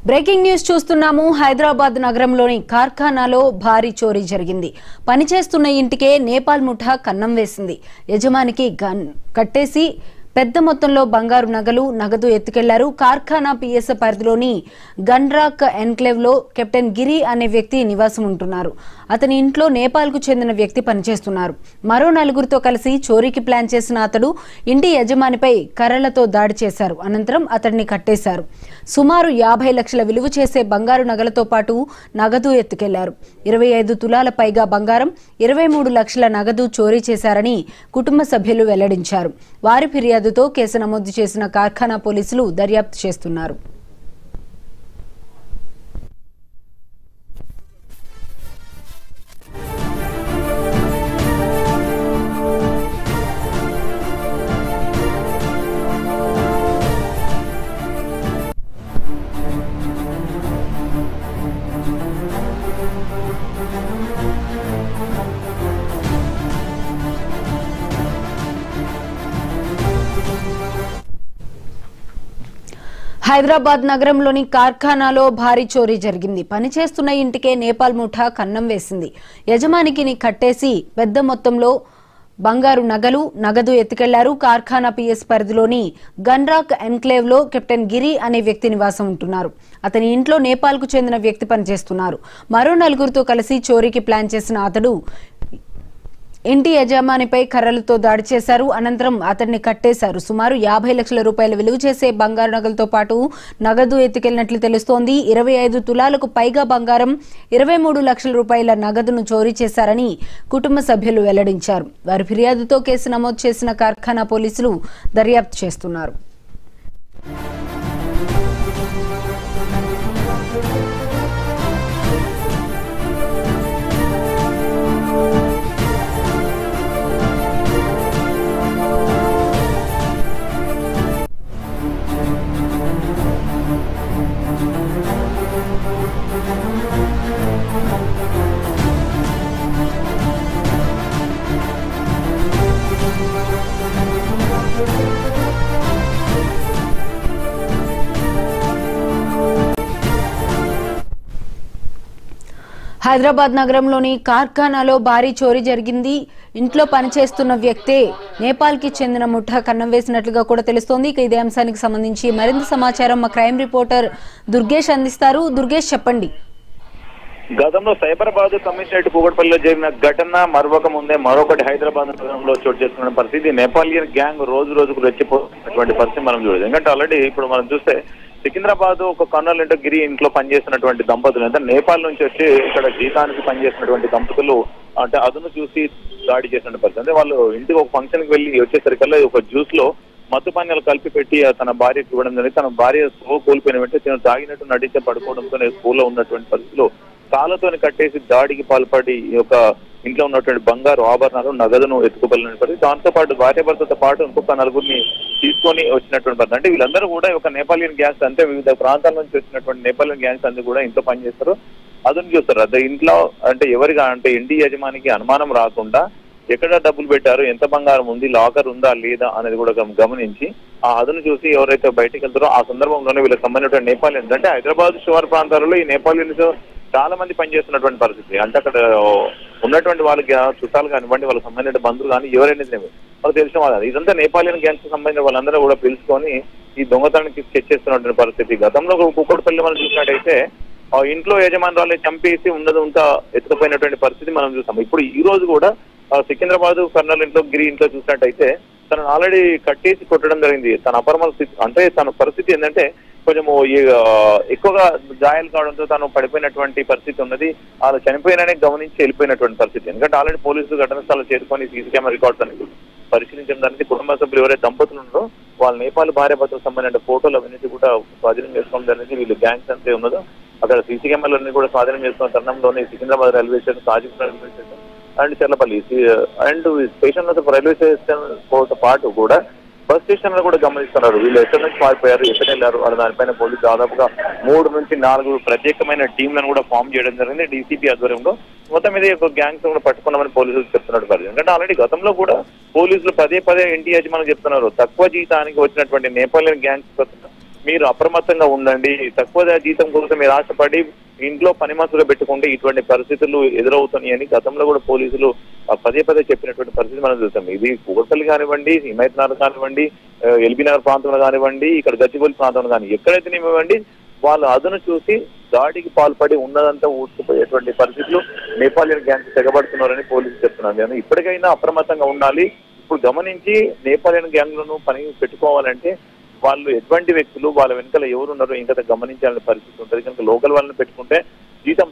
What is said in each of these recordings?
Breaking news చూస్తున్నాము. హైదరాబాద్ నగరంలోని కార్ఖానాలో భారీ చోరీ జరిగింది. పనిచేస్తున్న ఇంటికే నేపాల్ ముఠా కన్నం వేసింది. యజమానికి గన్ కట్టేసి పెద్ద మొత్తంలో బంగారు నగదు ఎత్తుకెళ్లారు. కార్ఖానా పిఎస్ పరిధిలోని గండ్రాక్ ఎన్క్లేవ్ లో కెప్టెన్ గిరి అనే వ్యక్తి నివాసం ఉంటున్నారు. అతని ఇంట్లో నేపాల్ కు చెందిన వ్యక్తి పనిచేస్తున్నారు. మరో నలుగురితో కలిసి చోరీకి ప్లాన్ చేసిన అతడు ఇంటి యజమానిపై కర్రలతో దాడి చేశారు. అనంతరం అతడిని కట్టేశారు. సుమారు 50 లక్షల విలువ చేసే బంగారు నగలతో పాటు నగదు ఎత్తుకెళ్లారు. 25 తులాల పైగా బంగారం, 23 లక్షల నగదు చోరీ చేశారని కుటుంబ సభ్యులు వెల్లడించారు. వారి ఫిర్యాదుతో కేసు నమోదు చేసిన కార్ఖానా పోలీసులు దర్యాప్తు చేస్తున్నారు. హైదరాబాద్ నగరంలోని కార్ఖానాలో భారీ చోరీ జరిగింది. పనిచేస్తున్న ఇంటికే నేపాల్ ముఠా కన్నం వేసింది. యజమానికి కట్టేసి పెద్ద మొత్తంలో బంగారు నగదు ఎత్తుకెళ్లారు. కార్ఖానా పిఎస్ పరిధిలోని గన్రాక్ ఎన్క్లేవ్ లో కెప్టెన్ గిరి అనే వ్యక్తి నివాసం ఉంటున్నారు. అతని ఇంట్లో నేపాల్ కు చెందిన వ్యక్తి పనిచేస్తున్నారు. మరో నలుగురితో కలిసి చోరీకి ప్లాన్ చేసిన అతడు ఇంటి యజమానిపై కర్రలతో దాడి చేశారు. అనంతరం అతడిని కట్టేశారు. సుమారు 50 లక్షల రూపాయల విలువ చేసే బంగారు నగలతో పాటు నగదు ఎత్తుకెళ్లినట్లు తెలుస్తోంది. 25 తులాలకు పైగా బంగారం, 23 లక్షల రూపాయల నగదును చోరీ చేశారని కుటుంబ సభ్యులు వెల్లడించారు. వారి ఫిర్యాదుతో కేసు నమోదు చేసిన కార్ఖానా పోలీసులు దర్యాప్తు చేస్తున్నారు. హైదరాబాద్ నగరంలోని కార్ఖానాలో భారీ చోరీ జరిగింది. ఇంట్లో పనిచేస్తున్న వ్యక్తే నేపాల్ కి చెందిన ముఠా కన్నం వేసినట్లుగా కూడా తెలుస్తోంది. ఇక ఇదే అంశానికి సంబంధించి మరింత సమాచారం మా క్రైమ్ రిపోర్టర్ దుర్గేష్ అందిస్తారు. దుర్గేష్, చెప్పండి. గతంలో సైబరాబాద్ కమిషనరేట్ కూకట్పల్లిలో జరిగిన ఘటన మరొక ముందే మరొకటి హైదరాబాద్ నగరంలో చోటు చేసుకున్న పరిస్థితి. నేపాలియన్ గ్యాంగ్ రోజు రోజుకు రెచ్చిపోతున్నటువంటి పరిస్థితి మనం చూడదు. ఎందుకంటే ఆల్రెడీ ఇప్పుడు మనం చూస్తే సికింద్రాబాద్ ఒక కర్నూలు ఇంటో గిరి ఇంట్లో పనిచేస్తున్నటువంటి దంపతులు, అంటే నేపాల్ నుంచి వచ్చి ఇక్కడ జీతానికి పనిచేస్తున్నటువంటి దంపతులు అంటే అదును చూసి దాడి చేసినటువంటి పరిస్థితి. అంటే వాళ్ళు ఇంటికి ఒక ఫంక్షన్ కి వెళ్ళి వచ్చేసరికల్లా ఒక జ్యూస్ లో మత్తు పానీయాలు కలిపి పెట్టి తన భార్యకు ఇవ్వడం జరిగింది. తన భార్య కోల్పోయిన వెంటనే తను తాగినట్టు నడిచే పడుకోవడంతో స్కూల్లో ఉన్నటువంటి పరిస్థితిలో కాళ్ళతోని కట్టేసి దాడికి పాల్పడి ఒక ఇంట్లో ఉన్నటువంటి బంగారు ఆభరణాలు, నగదును ఎత్తుకోబడిన పరిస్థితి. దాంతో పాటు భార్యాభర్తతో పాటు ఇంకొక నలుగురిని తీసుకొని వచ్చినటువంటి పరిస్థితి. అంటే వీళ్ళందరూ కూడా ఒక నేపాలియన్ గ్యాంగ్స్, అంటే వివిధ ప్రాంతాల నుంచి వచ్చినటువంటి నేపాలియన్ గ్యాంగ్స్ అందరూ కూడా ఇంట్లో పనిచేస్తారు, అదును చూస్తారు. అదే ఇంట్లో అంటే ఎవరిగా అంటే ఇంటి యజమానికి అనుమానం రాకుండా ఎక్కడ డబ్బులు పెట్టారు, ఎంత బంగారం ఉంది, లాకర్ ఉందా లేదా అనేది కూడా గమనించి ఆ అదును చూసి ఎవరైతే బయటకు వెళ్తారో ఆ సందర్భంలోనే వీళ్ళకి సంబంధించిన నేపాలియన్స్, అంటే హైదరాబాద్ శివారు ప్రాంతాలలో ఈ నేపాలియన్స్ చాలా మంది పనిచేస్తున్నటువంటి పరిస్థితి. అంటే అక్కడ ఉన్నటువంటి వాళ్ళకి చుట్టాలు కానివ్వండి, వాళ్ళకి సంబంధించిన బంధువులు కానీ ఎవరైనా వాళ్ళకి తెలిసిన వాళ్ళు ఇదంతా నేపాలియన్ గ్యాంగ్స్ సంబంధించిన వాళ్ళందరూ కూడా పిలుచుకొని ఈ దొంగతనానికి స్కెచ్ చేస్తున్నటువంటి పరిస్థితి. గతంలో కూకట్పల్లి మనం చూసినట్టయితే ఇంట్లో యజమానురాలు చంపేసి ఉన్నదంతా ఎత్తుకుపోయినటువంటి పరిస్థితి మనం చూసాం. ఇప్పుడు ఈ రోజు కూడా సికింద్రాబాద్ కర్నూలు ఇంట్లో గిరి ఇంట్లో చూసినట్టయితే తనను ఆల్రెడీ కట్టేసి కొట్టడం జరిగింది. తన అపరమల స్థితి, అంటే తన పరిస్థితి ఏంటంటే కొంచెము ఎక్కువగా గాయాలు కావడంతో తను పడిపోయినటువంటి పరిస్థితి ఉన్నది. అలా చనిపోయిననే గమనించి వెళ్ళిపోయినటువంటి పరిస్థితి. ఎందుకంటే ఆల్రెడీ పోలీసులు ఘటన స్థలం చేరుకొని సీసీ కెమెరా రికార్డ్స్ అనేది పరిశీలించడానికి కుటుంబ సభ్యులు ఎవరైతే దంపతులు ఉన్నారో వాళ్ళ నేపాల్ భార్యాభర్తలకు సంబంధించిన ఫోటోలు అవన్నీ కూడా స్వాధీనం చేసుకోవడం జరిగింది. వీళ్ళు గ్యాంగ్స్ అంతే ఉన్నదో అక్కడ సీసీ కెమెరాలన్నీ కూడా స్వాధీనం చేసుకున్న తరుణంలోనే Secunderabad railway station, Sajid railway station and Cherlapalli and station railway station తో పాటు కూడా బస్ స్టేషన్ లో కూడా గమనిస్తున్నారు. వీళ్ళు ఎక్కడి నుంచి పారిపోయారు, ఎక్కడ వెళ్ళారు అని దానిపైన పోలీసు దాదాపుగా 3 నుంచి 4 ప్రత్యేకమైన టీంలను కూడా ఫామ్ చేయడం జరిగింది డీసీపీ ఆధ్వర్యంలో. మొత్తం మీద ఒక గ్యాంగ్స్ కూడా పట్టుకున్నామని పోలీసులు చెప్తున్నట్టు పరిస్థితి. ఎందుకంటే ఆల్రెడీ గతంలో కూడా పోలీసులు పదే ఇంటి యజమానులు చెప్తున్నారు, తక్కువ జీతానికి వచ్చినటువంటి నేపాలియన్ గ్యాంగ్స్ మీరు అప్రమత్తంగా ఉండండి. తక్కువ జీతం కోసం మీరు ఆశపడి ఇంట్లో పని మనుషులు పెట్టుకుంటే ఇటువంటి పరిస్థితులు ఎదురవుతున్నాయని గతంలో కూడా పోలీసులు పదే పదే చెప్పినటువంటి పరిస్థితి మనం చూస్తాం. ఇది కూకట్పల్లి కానివ్వండి, హిమాయత్ నగర్ కానివ్వండి, ఎల్బీ నగర్ ప్రాంతంలో కానివ్వండి, ఇక్కడ గచ్చిబౌలి ప్రాంతంలో కానీ ఎక్కడైతే ఇవ్వండి వాళ్ళు అదును చూసి దాడికి పాల్పడి ఉన్నదంతా ఊడ్చిపోయేటువంటి పరిస్థితులు నేపాలియన్ గ్యాంగ్స్ తెగబడుతున్నారని పోలీసులు చెప్తున్నారు. ఇప్పటికైనా అప్రమత్తంగా ఉండాలి. ఇప్పుడు గమనించి నేపాలియన్ గ్యాంగ్లను పని పెట్టుకోవాలంటే వాళ్ళు ఎటువంటి వ్యక్తులు, వాళ్ళ వెనకాల ఎవరున్నారో ఇంకా గమనించాలనే పరిస్థితి ఉంటుంది. కనుక లోకల్ వాళ్ళని పెట్టుకుంటే జీతం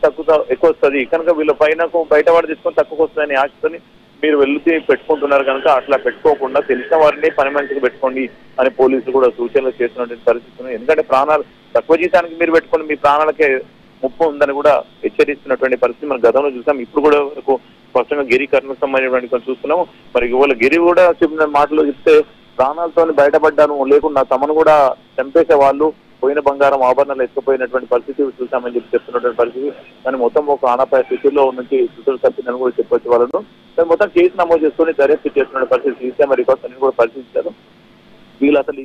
ఎక్కువ వస్తుంది, కనుక వీళ్ళ పైన బయట వాడు తీసుకొని తక్కువ వస్తుందని ఆశతోని మీరు వెళ్తే పెట్టుకుంటున్నారు. కనుక అట్లా పెట్టుకోకుండా తెలిసిన వారిని పని మనిషికి పెట్టుకోండి అని పోలీసులు కూడా సూచనలు చేస్తున్నటువంటి పరిస్థితులు. ఎందుకంటే ప్రాణాలు తక్కువ జీతానికి మీరు పెట్టుకొని మీ ప్రాణాలకే ముప్పు ఉందని కూడా హెచ్చరిస్తున్నటువంటి పరిస్థితి మనం గతంలో చూసాం. ఇప్పుడు కూడా స్పష్టంగా గిరి కర్ణకు సంబంధించినటువంటి కొంచెం చూస్తున్నాము. మరి ఇవాళ గిరి కూడా చెప్పిన మాటలు చెప్తే ప్రాణాలతో బయటపడ్డాను, లేకుండా తమను కూడా చంపేసే వాళ్ళు, పోయిన బంగారం ఆభరణాలు ఎత్తుకుపోయినటువంటి పరిస్థితి చూసామని చెప్పి చెప్తున్నటువంటి పరిస్థితి. కానీ మొత్తం ఒక ఆనపాయ స్థితిలో నుంచి స్థితులు తప్పిందని కూడా చెప్పొచ్చు వాళ్ళను. కానీ మొత్తం కేసు నమోదు చేసుకుని దర్యాప్తు చేస్తున్న పరిస్థితి సీసీఎం రికార్డ్స్ అన్ని కూడా పరిశీలించారు. వీళ్ళు అసలు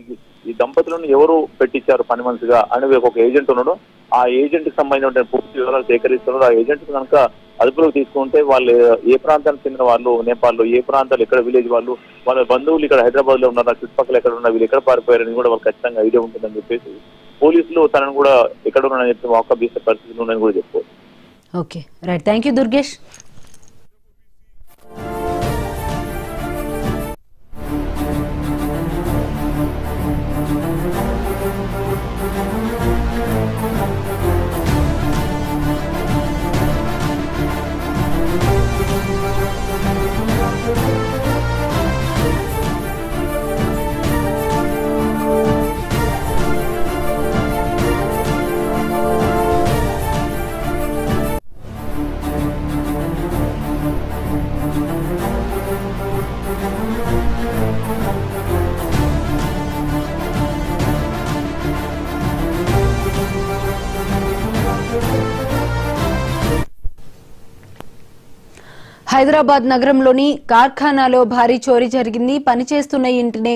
ఈ దంపతులను ఎవరు పెట్టించారు పని మనిషిగా అని ఒక ఏజెంట్ ఉన్నాడు. ఆ ఏజెంట్ కి సంబంధించిన పూర్తి వివరాలు సేకరిస్తున్నారు. ఆ ఏజెంట్ కనుక అదుపులోకి తీసుకుంటే వాళ్ళు ఏ ప్రాంతానికి చెందిన వాళ్ళు, నేపాల్లో ఏ ప్రాంతాలు, ఎక్కడ విలేజ్ వాళ్ళు, వాళ్ళ బంధువులు ఇక్కడ హైదరాబాద్ లో ఉన్నారు, చుట్టుపక్కల ఎక్కడ ఉన్నారు, వీళ్ళు ఎక్కడ పారిపోయారని కూడా వాళ్ళు ఖచ్చితంగా ఐడియా ఉంటుందని చెప్పేసి పోలీసులు తనను కూడా ఎక్కడ ఉన్నారని చెప్పి వాకప్ చేసే పరిస్థితులు ఉన్నాయని కూడా చెప్పుకోవచ్చు. Okay, right, thank you Durgesh. Hyderabad నగరంలోని కార్ఖానాలో భారీ చోరీ జరిగింది. పనిచేస్తున్న ఇంటినే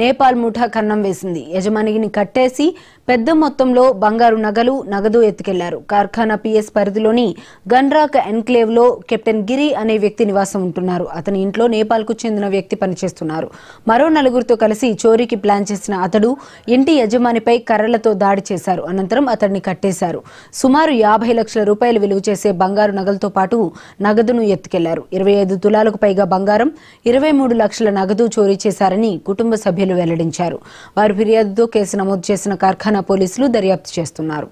నేపాల్ ముఠా కన్నం వేసింది. యజమానిని కట్టేసి పెద్ద మొత్తంలో బంగారు నగలు, నగదు ఎత్తుకెళ్లారు. కార్ఖానా పిఎస్ పరిధిలోని గన్రాక్ ఎన్క్లేవ్ లో కెప్టెన్ గిరి అనే వ్యక్తి నివాసం ఉంటున్నారు. అతని ఇంట్లో నేపాల్ కు చెందిన వ్యక్తి పనిచేస్తున్నారు. మరో నలుగురితో కలిసి చోరీకి ప్లాన్ చేసిన అతడు ఇంటి యజమానిపై కర్రలతో దాడి చేశారు. అనంతరం అతడిని కట్టేశారు. సుమారు 50 లక్షల రూపాయలు విలువ చేసే బంగారు నగలతో పాటు నగదును ఎత్తుకెళ్లారు. 25 తులాలకు పైగా బంగారం, 23 లక్షల నగదు చోరీ చేశారని కుటుంబ సభ్యులు వెల్లడించారు. వారి ఫిర్యాదుతో కేసు నమోదు చేసిన కార్ఖానా పోలీసులు దర్యాప్తు చేస్తున్నారు.